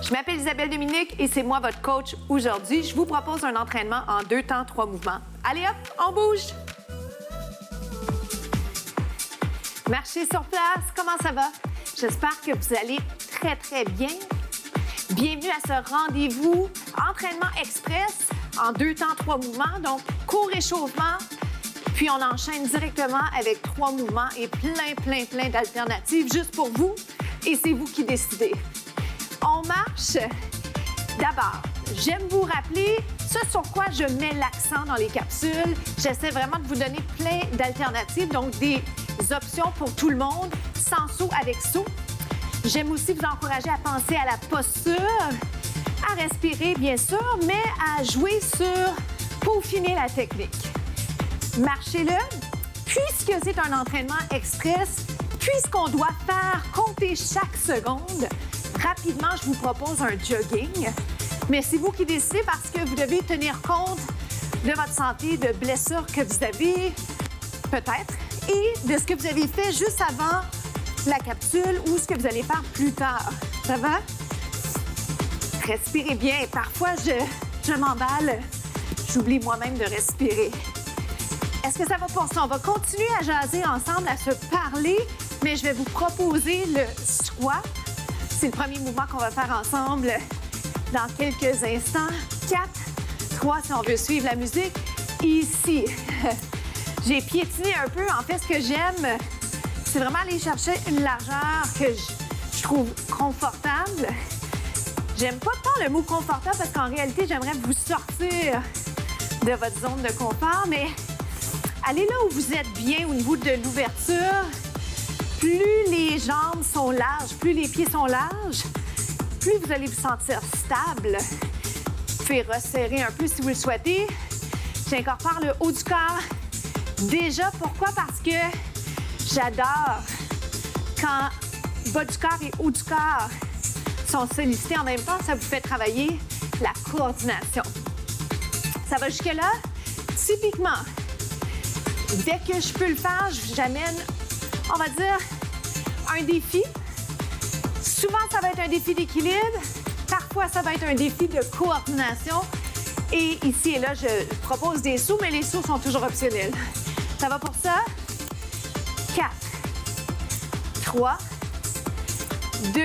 Je m'appelle Isabelle Dominique et c'est moi votre coach aujourd'hui. Je vous propose un entraînement en 2 temps, 3 mouvements. Allez hop, on bouge! Marchez sur place, comment ça va? J'espère que vous allez très, très bien. Bienvenue à ce rendez-vous entraînement express en 2 temps, 3 mouvements. Donc, court échauffement, puis on enchaîne directement avec 3 mouvements et plein d'alternatives juste pour vous. Et c'est vous qui décidez. On marche. D'abord, j'aime vous rappeler ce sur quoi je mets l'accent dans les capsules. J'essaie vraiment de vous donner plein d'alternatives, donc des options pour tout le monde, sans saut, avec saut. J'aime aussi vous encourager à penser à la posture, à respirer bien sûr, mais à jouer sur peaufiner la technique. Marchez-le. Puisque c'est un entraînement express, puisqu'on doit faire compter chaque seconde, rapidement, je vous propose un jogging. Mais c'est vous qui décidez parce que vous devez tenir compte de votre santé, de blessures que vous avez peut-être et de ce que vous avez fait juste avant la capsule ou ce que vous allez faire plus tard. Ça va? Respirez bien. Parfois, je m'emballe. J'oublie moi-même de respirer. Est-ce que ça va pour ça? On va continuer à jaser ensemble, à se parler, mais je vais vous proposer le squat. C'est le premier mouvement qu'on va faire ensemble dans quelques instants. 4, 3, si on veut suivre la musique. Ici. J'ai piétiné un peu. En fait, ce que j'aime, c'est vraiment aller chercher une largeur que je trouve confortable. J'aime pas tant le mot confortable parce qu'en réalité, j'aimerais vous sortir de votre zone de confort, mais allez là où vous êtes bien au niveau de l'ouverture. Plus les jambes sont larges, plus les pieds sont larges, plus vous allez vous sentir stable. Vous pouvez resserrer un peu si vous le souhaitez. J'incorpore le haut du corps. Déjà, pourquoi? Parce que j'adore quand bas du corps et haut du corps sont sollicités en même temps. Ça vous fait travailler la coordination. Ça va jusque-là? Typiquement, dès que je peux le faire, j'amène, on va dire, un défi. Souvent, ça va être un défi d'équilibre. Parfois, ça va être un défi de coordination. Et ici et là, je propose des sauts, mais les sauts sont toujours optionnels. Ça va pour ça? 4, 3, 2,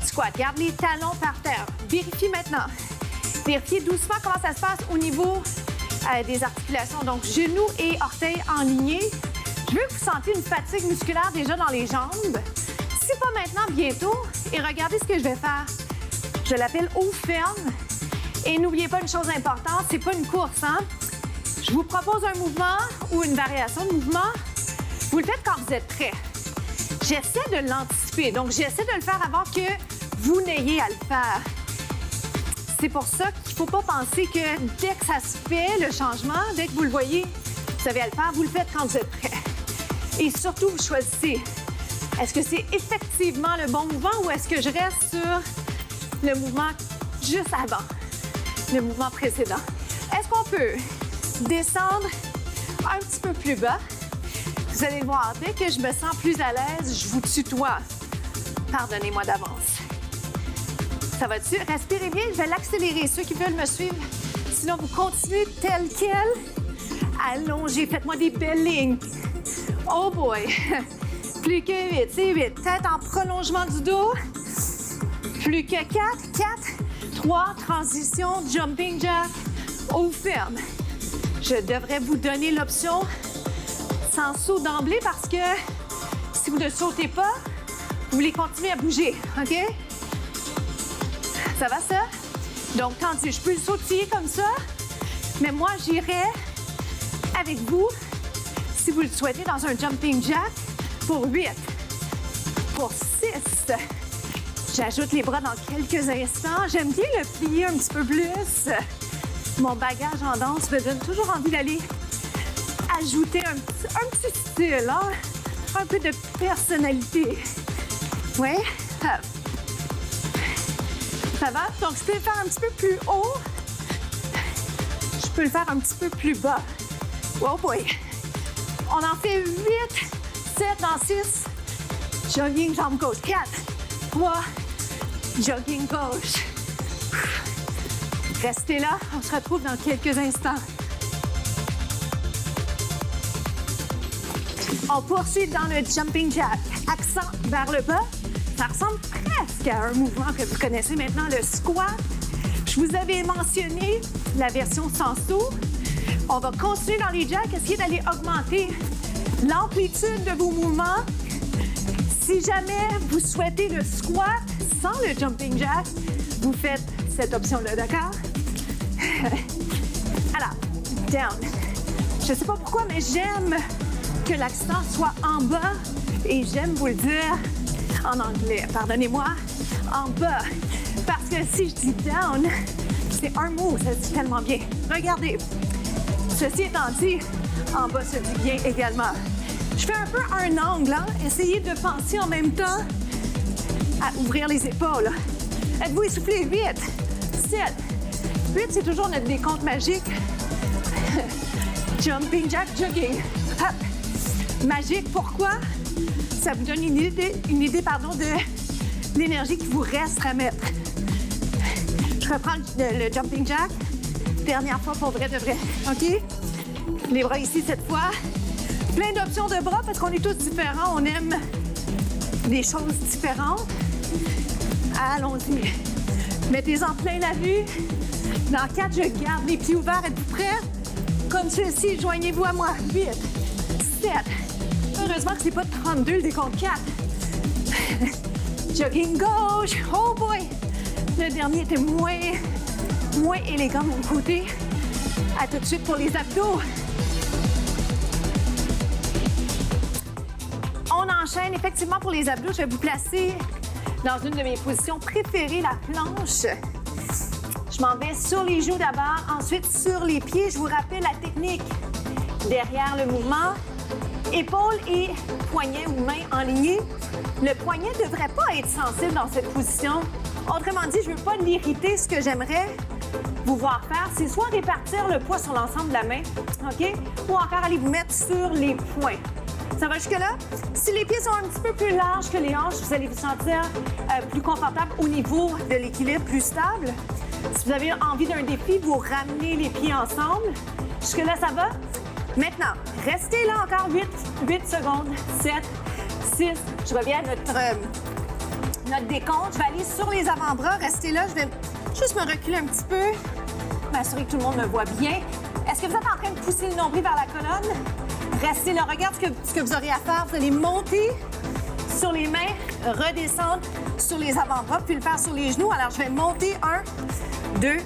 squat. Garde les talons par terre. Vérifie maintenant. Vérifiez doucement comment ça se passe au niveau des articulations. Donc, genoux et orteils enlignés. Je veux que vous sentiez une fatigue musculaire déjà dans les jambes. Si pas maintenant, bientôt. Et regardez ce que je vais faire. Je l'appelle eau ferme. Et n'oubliez pas une chose importante, c'est pas une course, hein? Je vous propose un mouvement ou une variation de mouvement. Vous le faites quand vous êtes prêt. J'essaie de l'anticiper. Donc, j'essaie de le faire avant que vous n'ayez à le faire. C'est pour ça qu'il ne faut pas penser que dès que ça se fait, le changement, dès que vous le voyez, vous avez à le faire, vous le faites quand vous êtes prêt. Et surtout, vous choisissez. Est-ce que c'est effectivement le bon mouvement ou est-ce que je reste sur le mouvement juste avant, le mouvement précédent? Est-ce qu'on peut descendre un petit peu plus bas? Vous allez voir, dès que je me sens plus à l'aise, je vous tutoie. Pardonnez-moi d'avance. Ça va dessus. Respirez bien, je vais l'accélérer. Ceux qui veulent me suivre, sinon vous continuez tel quel. Allongez, faites-moi des belles lignes. Oh boy! Plus que 8, c'est 8. Tête en prolongement du dos. Plus que 4, 4, 3, transition, jumping jack, eau ferme. Je devrais vous donner l'option sans saut d'emblée parce que si vous ne sautez pas, vous voulez continuer à bouger, OK? Ça va, ça? Donc, tendu. Je peux le sautiller comme ça, mais moi, j'irai avec vous, si vous le souhaitez, dans un jumping jack pour 8, pour 6. J'ajoute les bras dans quelques instants. J'aime bien le plier un petit peu plus. Mon bagage en danse me donne toujours envie d'aller ajouter un petit style, hein? Un peu de personnalité. Oui? Ça va? Donc, je peux le faire un petit peu plus haut. Je peux le faire un petit peu plus bas. Oh boy! On en fait 8, 7 dans 6. Jogging, jambe gauche. 4, 3, Jogging gauche. Restez là, on se retrouve dans quelques instants. On poursuit dans le jumping jack. Accent vers le bas. Ça ressemble presque à un mouvement que vous connaissez maintenant, le squat. Je vous avais mentionné la version sans saut. On va continuer dans les jacks, essayer d'aller augmenter l'amplitude de vos mouvements. Si jamais vous souhaitez le squat sans le jumping jack, vous faites cette option-là, d'accord? Alors, down. Je ne sais pas pourquoi, mais j'aime que l'accent soit en bas et j'aime vous le dire en anglais, pardonnez-moi, en bas. Parce que si je dis down, c'est un mot, ça se dit tellement bien. Regardez, ceci étant dit, en bas se dit bien également. Je fais un peu un angle, hein? Essayez de penser en même temps à ouvrir les épaules. Êtes-vous essoufflé? 8, 7, 8, c'est toujours notre décompte magique. Jumping jack, jogging. Hop. Magique, pourquoi? Ça vous donne une idée de l'énergie qu'il vous reste à mettre. Je reprends le jumping jack. Dernière fois pour vrai de vrai. OK? Les bras ici cette fois. Plein d'options de bras parce qu'on est tous différents. On aime des choses différentes. Allons-y. Mettez-en plein la vue. Dans 4, je garde les pieds ouverts. Êtes-vous prêts? Comme ceci, joignez-vous à moi. 8, 7. Heureusement que c'est pas 32 le décompte 4. Jogging gauche. Oh boy! Le dernier était moins élégant de mon côté. À tout de suite pour les abdos. On enchaîne effectivement pour les abdos. Je vais vous placer dans une de mes positions préférées, la planche. Je m'en vais sur les genoux d'abord, ensuite sur les pieds. Je vous rappelle la technique derrière le mouvement. Épaules et poignets ou mains enlignés. Le poignet ne devrait pas être sensible dans cette position. Autrement dit, je ne veux pas l'irriter. Ce que j'aimerais vous voir faire, c'est soit répartir le poids sur l'ensemble de la main, OK? Ou encore aller vous mettre sur les poings. Ça va jusque-là? Si les pieds sont un petit peu plus larges que les hanches, vous allez vous sentir plus confortable au niveau de l'équilibre, plus stable. Si vous avez envie d'un défi, vous ramenez les pieds ensemble. Jusque-là, ça va? Maintenant, restez là encore 8 secondes. 7, 6. Je reviens à notre décompte. Je vais aller sur les avant-bras. Restez là. Je vais juste me reculer un petit peu. M'assurer que tout le monde me voit bien. Est-ce que vous êtes en train de pousser le nombril vers la colonne? Restez là. Regarde ce que vous aurez à faire. Vous allez monter sur les mains, redescendre sur les avant-bras, puis le faire sur les genoux. Alors, je vais monter 1, 2,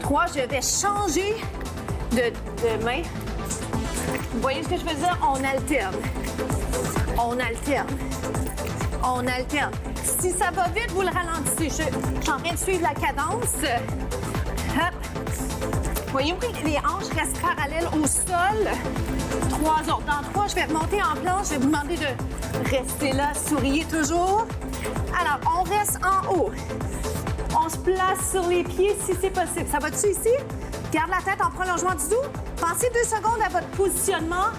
3. Je vais changer de main. Vous voyez ce que je veux dire? On alterne. On alterne. On alterne. Si ça va vite, vous le ralentissez. Je suis en train de suivre la cadence. Hop. Voyez-vous que les hanches restent parallèles au sol. 3 autres. Dans 3, je vais remonter en planche. Je vais vous demander de rester là. Souriez toujours. Alors, on reste en haut. On se place sur les pieds si c'est possible. Ça va-tu ici? Garde la tête en prolongement du dos. Pensez 2 secondes à votre positionnement,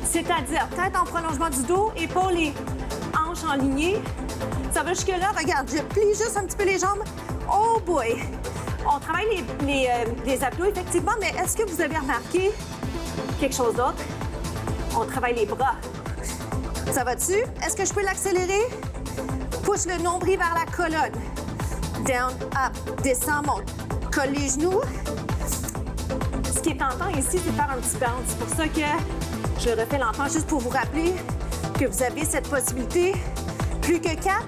c'est-à-dire tête en prolongement du dos, épaules et hanches en lignée. Ça va jusque-là. Regarde, je plie juste un petit peu les jambes. Oh boy! On travaille les abdos, effectivement, mais est-ce que vous avez remarqué quelque chose d'autre? On travaille les bras. Ça va-tu? Est-ce que je peux l'accélérer? Pousse le nombril vers la colonne. Down, up, descend, monte. Colle les genoux. Ce qui est tentant ici, c'est de faire un petit bounce. C'est pour ça que je refais lentement, juste pour vous rappeler que vous avez cette possibilité. Plus que 4.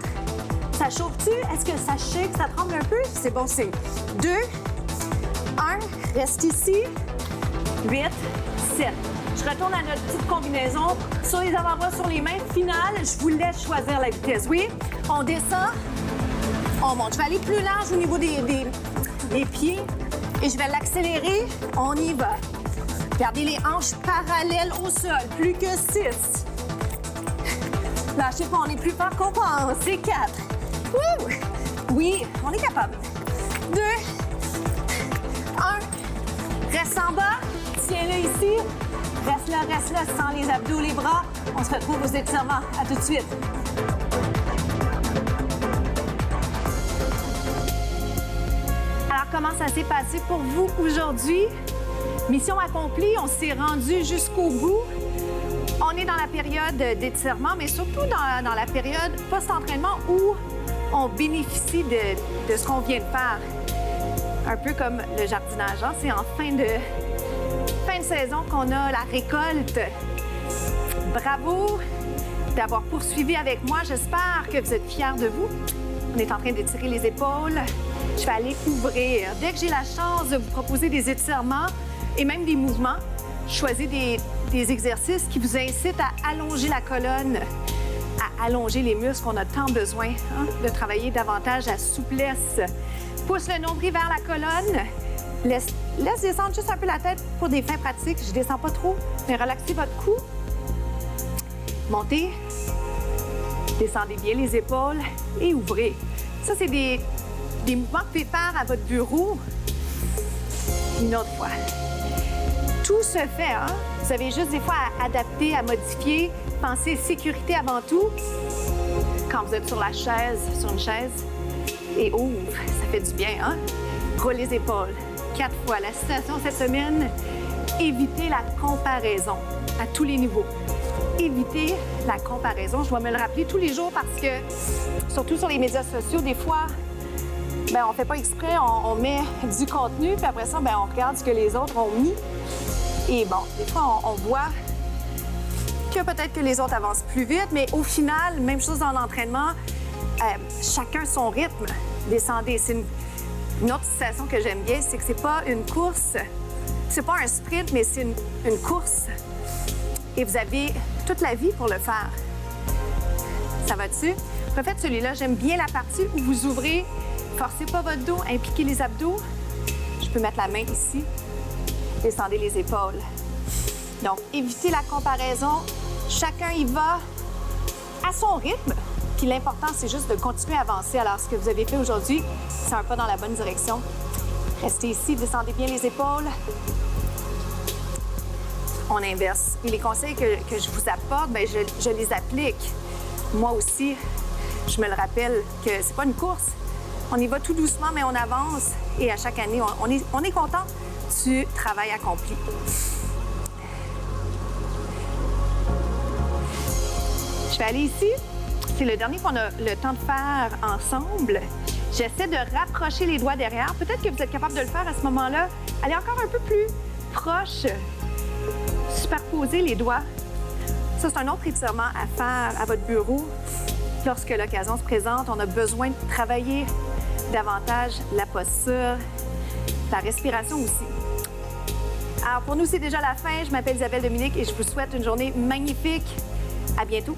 Ça chauffe-tu? Est-ce que ça shake, ça tremble un peu? C'est bon signe. 2, 1, reste ici. 8, 7. Je retourne à notre petite combinaison. Sur les avant-bras, sur les mains. Finale, je vous laisse choisir la vitesse. Oui, on descend, on monte. Je vais aller plus large au niveau des pieds. Et je vais l'accélérer. On y va. Gardez les hanches parallèles au sol. Plus que 6. Lâchez pas, on est plus fort qu'on pense. C'est 4. Wouh! Oui, on est capable. 2, 1. Reste en bas. Tiens-le ici. Reste là, sans les abdos, les bras. On se retrouve aux étirements. À tout de suite. comment ça s'est passé pour vous aujourd'hui. Mission accomplie, on s'est rendu jusqu'au bout. On est dans la période d'étirement, mais surtout dans la période post-entraînement où on bénéficie de ce qu'on vient de faire. Un peu comme le jardinage, hein? C'est en fin de saison qu'on a la récolte. Bravo d'avoir poursuivi avec moi. J'espère que vous êtes fiers de vous. On est en train d'étirer les épaules. Je vais aller ouvrir. Dès que j'ai la chance de vous proposer des étirements et même des mouvements, je choisis des exercices qui vous incitent à allonger la colonne, à allonger les muscles qu'on a tant besoin, hein, de travailler davantage à souplesse. Pousse le nombril vers la colonne. Laisse descendre juste un peu la tête pour des fins pratiques. Je ne descends pas trop, mais relaxez votre cou. Montez. Descendez bien les épaules et ouvrez. Ça, c'est des mouvements que vous pouvez faire à votre bureau. Une autre fois. Tout se fait, hein? Vous avez juste des fois à adapter, à modifier. Pensez sécurité avant tout. Quand vous êtes sur une chaise, et ouvre, ça fait du bien, hein? Roule les épaules. 4 fois. La citation cette semaine, évitez la comparaison à tous les niveaux. Évitez la comparaison. Je dois me le rappeler tous les jours parce que, surtout sur les médias sociaux, des fois, bien, on ne fait pas exprès, on met du contenu, puis après ça, bien, on regarde ce que les autres ont mis. Et bon, des fois, on voit que peut-être que les autres avancent plus vite, mais au final, même chose dans l'entraînement, chacun son rythme. Descendez. C'est une autre citation que j'aime bien, c'est que c'est pas une course, c'est pas un sprint, mais c'est une course. Et vous avez toute la vie pour le faire. Ça va-tu? Refaites celui-là. J'aime bien la partie où vous ouvrez. Forcez pas votre dos, impliquez les abdos. Je peux mettre la main ici. Descendez les épaules. Donc, évitez la comparaison. Chacun y va à son rythme. Puis l'important, c'est juste de continuer à avancer. Alors, ce que vous avez fait aujourd'hui, c'est un pas dans la bonne direction. Restez ici, descendez bien les épaules. On inverse. Et les conseils que je vous apporte, bien, je les applique. Moi aussi, je me le rappelle que c'est pas une course. On y va tout doucement, mais on avance. Et à chaque année, on est content du travail accompli. Je vais aller ici. C'est le dernier qu'on a le temps de faire ensemble. J'essaie de rapprocher les doigts derrière. Peut-être que vous êtes capable de le faire à ce moment-là. Allez encore un peu plus proche. Superposer les doigts. Ça, c'est un autre étirement à faire à votre bureau. Lorsque l'occasion se présente, on a besoin de travailler davantage la posture, la respiration aussi. Alors, pour nous, c'est déjà la fin. Je m'appelle Isabelle Dominique et je vous souhaite une journée magnifique. À bientôt.